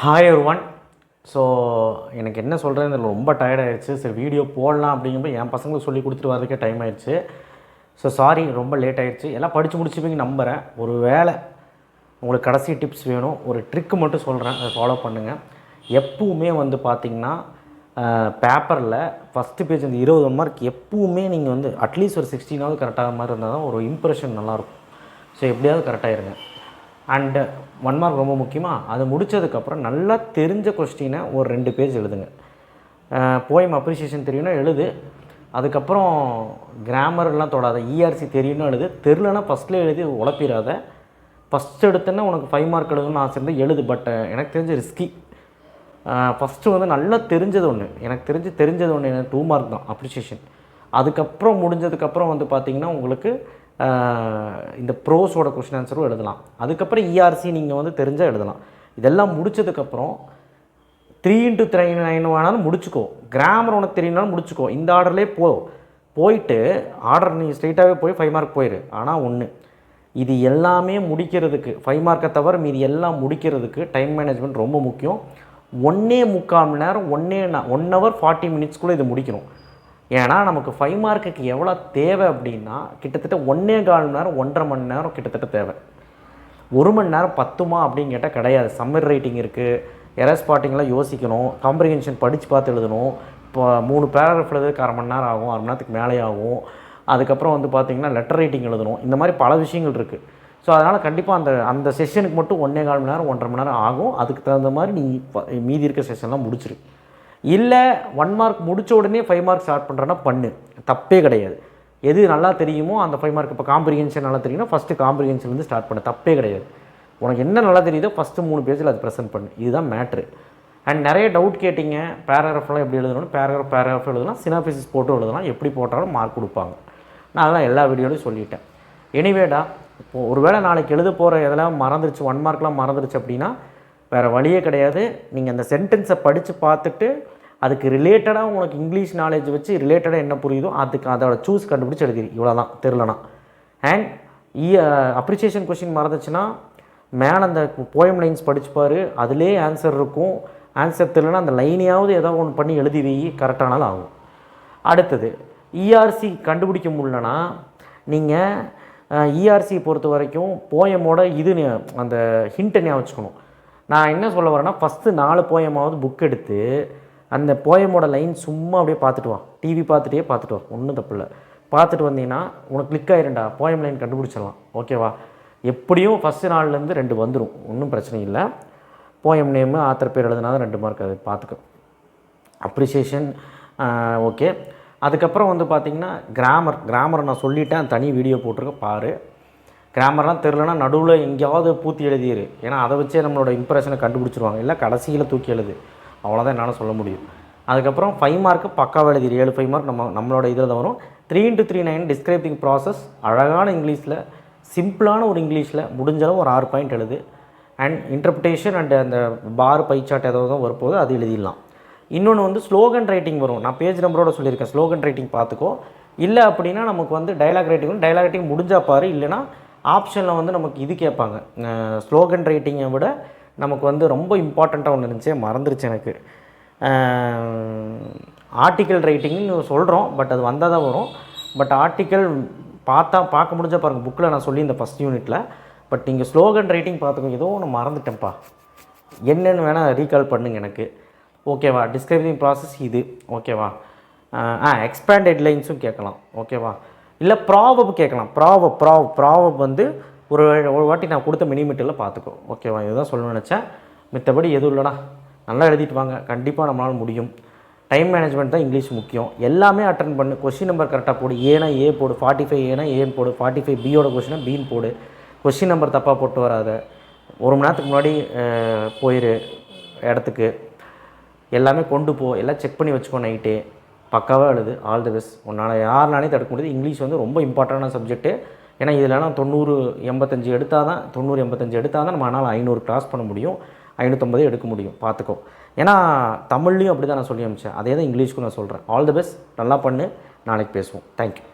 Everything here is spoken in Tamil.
Hi everyone. ஸோ எனக்கு என்ன சொல்கிறது ரொம்ப டயர்ட் ஆகிடுச்சு. சரி வீடியோ போடலாம் அப்படிங்கும்போது என் பசங்களுக்கு சொல்லி கொடுத்துட்டு வரதுக்கே டைம் ஆகிடுச்சு. ஸோ சாரி, ரொம்ப லேட் ஆகிடுச்சு. எல்லாம் படித்து முடிச்சுப்பீங்க நம்புகிறேன். ஒரு வேளை உங்களுக்கு கடைசி டிப்ஸ் வேணும், ஒரு ட்ரிக்கு மட்டும் சொல்கிறேன், அதை ஃபாலோ பண்ணுங்கள். எப்பவுமே வந்து பார்த்திங்கன்னா பேப்பரில் ஃபஸ்ட்டு பேஜ் அந்த 20 மார்க் எப்பவுமே நீங்கள் வந்து அட்லீஸ்ட் ஒரு 16ஆவது கரெக்டாக மாதிரி இருந்தால் தான் ஒரு இம்ப்ரெஷன் நல்லாயிருக்கும். ஸோ எப்படியாவது கரெக்டாகிருங்க. அண்டு 1 மார்க் ரொம்ப முக்கியமாக, அது முடித்ததுக்கப்புறம் நல்லா தெரிஞ்ச கொஸ்டினை ஒரு 2 பேஜ் எழுதுங்க. போயம் அப்ரிசியேஷன் தெரியும்னா எழுது, அதுக்கப்புறம் கிராமர்லாம் தொடாத. இஆர்சி தெரியும்னா எழுது, தெரிலனா ஃபஸ்ட்டில் எழுதி உழப்பிடாத. ஃபஸ்ட் எடுத்தோன்னா உனக்கு 5 மார்க் எழுதணும்னு ஆசை இருந்தால் எழுது. பட் எனக்கு தெரிஞ்ச ரிஸ்கி. ஃபஸ்ட்டு வந்து நல்லா தெரிஞ்சது ஒன்று, எனக்கு தெரிஞ்சது ஒன்று 2 மார்க் தான் அப்ரிசியேஷன். அதுக்கப்புறம் முடிஞ்சதுக்கப்புறம் வந்து பார்த்திங்கன்னா உங்களுக்கு இந்த ப்ரோஸோட கொஷின் ஆன்சரும் எழுதலாம். அதுக்கப்புறம் இஆர்சி நீங்கள் வந்து தெரிஞ்சால் எழுதலாம். இதெல்லாம் முடித்ததுக்கப்புறம் 3x9 வேணாலும் முடிச்சுக்கோ. கிராமர் உனக்கு தெரியும்னாலும் முடிச்சுக்கோ. இந்த ஆர்டர்லேயே போயிட்டு ஆர்டர் நீ ஸ்ட்ரெயிட்டாகவே போய் 5 மார்க் போயிடு. ஆனால் ஒன்று, இது எல்லாமே முடிக்கிறதுக்கு 5 மார்க்கை தவிர மீது எல்லாம் முடிக்கிறதுக்கு டைம் மேனேஜ்மெண்ட் ரொம்ப முக்கியம். 1.25 மணி நேரம் 1 hour 40 minutesக்குள்ளே இது முடிக்கணும். ஏன்னா நமக்கு 5 மார்க்குக்கு எவ்வளோ தேவை அப்படின்னா கிட்டத்தட்ட 1.25 மணி நேரம் 1.5 மணி நேரம் கிட்டத்தட்ட தேவை. 1 மணி நேரம் பத்துமா அப்படின்னு கேட்டால் கிடையாது. சம்மர் ரைட்டிங் இருக்குது, எரர் ஸ்பாட்டிங்லாம் யோசிக்கணும், காம்ப்ரிஹென்ஷன் படித்து பார்த்து எழுதணும். இப்போ 3 பேராகிராஃப் எழுதுறதுக்கு 1/2 மணி நேரம் ஆகும், 1/2 மணி நேரத்துக்கு மேலே ஆகும். அதுக்கப்புறம் வந்து பார்த்திங்கன்னா லெட்டர் ரைட்டிங் எழுதணும். இந்த மாதிரி பல விஷயங்கள் இருக்குது. ஸோ அதனால் கண்டிப்பாக அந்த செஷனுக்கு மட்டும் 1.25 மணி நேரம் 1.5 மணி நேரம் ஆகும். அதுக்கு தகுந்த மாதிரி நீ மீதி இருக்க செஷன்லாம் முடிச்சிரு. இல்லை 1 மார்க் முடித்த உடனே 5 மார்க் ஸ்டார்ட் பண்ணுறேன்னா பண்ணு, தப்பே கிடையாது. எது நல்லா தெரியுமோ அந்த 5 மார்க், இப்போ காம்ப்ரிஹென்ஷன் நல்லா தெரியும்னா ஃபஸ்ட்டு காம்ப்ரிஹென்ஷன்லேருந்து ஸ்டார்ட் பண்ணு, தப்பே கிடையாது. உனக்கு என்ன நல்லா தெரியுதோ ஃபஸ்ட்டு 3 பேஜில் அது ப்ரெசென்ட் பண்ணு. இதுதான் மேட்ரு. அண்ட் நிறைய டவுட் கேட்டிங்க, பேராகிராஃப்லாம் எப்படி எழுதணும், பேராகிராஃப் எழுதலாம், சினாபிசிஸ் போட்டு எழுதலாம், எப்படி போட்டாலும் மார்க் கொடுப்பாங்க. நான் அதெல்லாம் எல்லா வீடியோலையும் சொல்லிட்டேன். எனிவேடா, இப்போது ஒரு வேளை நாளைக்கு எழுத போகிற எதெல்லாம் மறந்துருச்சு, 1 மார்க்லாம் மறந்துருச்சு அப்படின்னா வேறு வழியே கிடையாது. நீங்கள் அந்த சென்டென்ஸை படித்து பார்த்துட்டு அதுக்கு ரிலேட்டடாக உங்களுக்கு இங்கிலீஷ் நாலேஜ் வச்சு ரிலேட்டடாக என்ன புரியுதோ அதுக்கு அதோட சூஸ் கண்டுபிடிச்சி எழுதிரு. இவ்வளோ தான், தெரிலனா. அண்ட் அப்ரிசியேஷன் கொஷின் மறந்துச்சுன்னா மேலே அந்த போயம் லைன்ஸ் படிச்சுப்பார், அதிலே ஆன்சர் இருக்கும். ஆன்சர் தெரிலனா அந்த லைனையாவது ஏதாவது ஒன்று பண்ணி எழுதி வை, கரெக்டானாலும் ஆகும். அடுத்தது இஆர்சி கண்டுபிடிக்க முடியலனா நீங்கள் இஆர்சி பொறுத்த வரைக்கும் போயமோட அந்த ஹிண்ட்டை ஞாபகம் வச்சுக்கணும். நான் என்ன சொல்ல வரேன்னா, ஃபஸ்ட்டு 4 போயமாவது புக் எடுத்து அந்த போயமோட லைன் சும்மா அப்படியே பார்த்துட்டு வா. டிவி பார்த்துட்டு வா, ஒன்றும் தப்பு இல்லை. பார்த்துட்டு வந்தீங்கன்னா உனக்கு கிளிக் ஆகிருண்டா, போயம் லைன் கண்டுபிடிச்சிடலாம். ஓகேவா? எப்படியும் ஃபஸ்ட்டு நாள்லேருந்து 2 வந்துடும், ஒன்றும் பிரச்சனை இல்லை. போயம் நேமு ஆத்தர் பேர் எழுதுனா தான் 2 மார்க், அது பார்த்துக்க. Appreciation okay. அதுக்கப்புறம் வந்து பார்த்திங்கன்னா கிராமர் நான் சொல்லிட்டேன், தனி வீடியோ போட்டிருக்கேன் பாரு. கிராமர்லாம் தெரிலனா நடுவில் எங்கேயாவது பூத்தி எழுதிரு. ஏன்னா அதை வச்சே நம்மளோட இம்ப்ரெஷனை கண்டுபிடிச்சிருவாங்க. இல்லை கடைசியில் தூக்கி எழுது, அவ்வளோதான் என்னால் சொல்ல முடியும். அதுக்கப்புறம் 5 மார்க்கு பக்காவாக எழுதிரு. 7 5 மார்க் நம்மளோட இதில் தான் வரும். 3x9 டிஸ்கிரைபிங் ப்ராசஸ் அழகான இங்கிலீஷில், சிம்பிளான ஒரு இங்கிலீஷில் முடிஞ்சளவு ஒரு 6 பாயிண்ட் எழுது. அண்ட் இன்டர்பிரேஷன் அண்ட் அந்த பார் பை சார்ட் ஏதாவது தான் வரப்போகுது, அது எழுதிடலாம். இன்னொன்று வந்து ஸ்லோகன் ரைட்டிங் வரும். நான் பேஜ் நம்பரோட சொல்லியிருக்கேன், ஸ்லோகன் ரைட்டிங் பார்த்துக்கோ. இல்லை அப்படின்னா நமக்கு வந்து டைலாக் ரைட்டிங் முடிஞ்சால் பாரு. இல்லைனா ஆப்ஷனில் வந்து நமக்கு இது கேட்பாங்க. ஸ்லோகன் ரைட்டிங்கை விட நமக்கு வந்து ரொம்ப இம்பார்ட்டண்ட்டாக ஒன்று இருந்துச்சு, மறந்துருச்சு எனக்கு. ஆர்டிக்கல் ரைட்டிங்னு சொல்கிறோம், பட் அது வந்தால் தான் வரும். பட் ஆர்டிக்கல் பார்க்க முடிஞ்சால் பாருங்கள், புக்கில் நான் சொல்லி இந்த ஃபஸ்ட் யூனிட்டில். பட் நீங்கள் ஸ்லோகன் ரைட்டிங் பார்த்துக்கோங்க. ஏதோ ஒன்று மறந்துட்டேன்ப்பா, என்னென்னு வேணால் ரீகால் பண்ணுங்க எனக்கு. ஓகேவா? டிஸ்கிரைபிங் ப்ராசஸ் இது. ஓகேவா? எக்ஸ்பேண்ட் ஹெட்லைன்ஸும் கேட்கலாம். ஓகேவா? இல்லை ப்ராவப் கேட்கலாம். ப்ராவப் வந்து ஒரு வாட்டி நான் கொடுத்த மினிமீட்டரில் பார்த்துக்கோ. ஓகேவா? இதுதான் சொல்லணும்னு நினச்சேன். மித்தபடி எதுவும் இல்லைடா, நல்லா எழுதிட்டு வாங்க, கண்டிப்பாக நம்மளால் முடியும். டைம் மேனேஜ்மெண்ட் தான் இங்கிலீஷ் முக்கியம். எல்லாமே அட்டன் பண்ணு. கொஷின் நம்பர் கரெக்டாக போடு. ஏன்னா ஏ போடு, 45 ஏன்னா ஏன்னு போடு, 45 பியோட கொஷினை பின்னு போடு. கொஷின் நம்பர் தப்பாக போட்டு வராத. 1 மணி நேரத்துக்கு முன்னாடி போயிரு இடத்துக்கு, எல்லாமே கொண்டு போ, எல்லாம் செக் பண்ணி வச்சுக்கோ. நைட்டே பக்காவாக எழுது. All the best. உன்னால் யாருனாலையும் தடுக்க முடியாது. இங்கிலீஷ் வந்து ரொம்ப இம்பார்ட்டண்டான சப்ஜெக்ட்டு. ஏன்னா இதிலலாம் 90-85 எடுத்தால் தான், 90-85 எடுத்தால் தான் நம்மளால் 500 கிராஸ் பண்ண முடியும், 550 எடுக்க முடியும். பார்த்துக்கோ. ஏன்னா தமிழ்லையும் அப்படி தான் நான் சொல்லி அனுப்பிச்சேன், அதே தான் இங்கிலீஷ்க்கும் நான் சொல்கிறேன். ஆல் தி பெஸ்ட், நல்லா பண்ணு. நாளைக்கு பேசுவோம். தேங்க்யூ.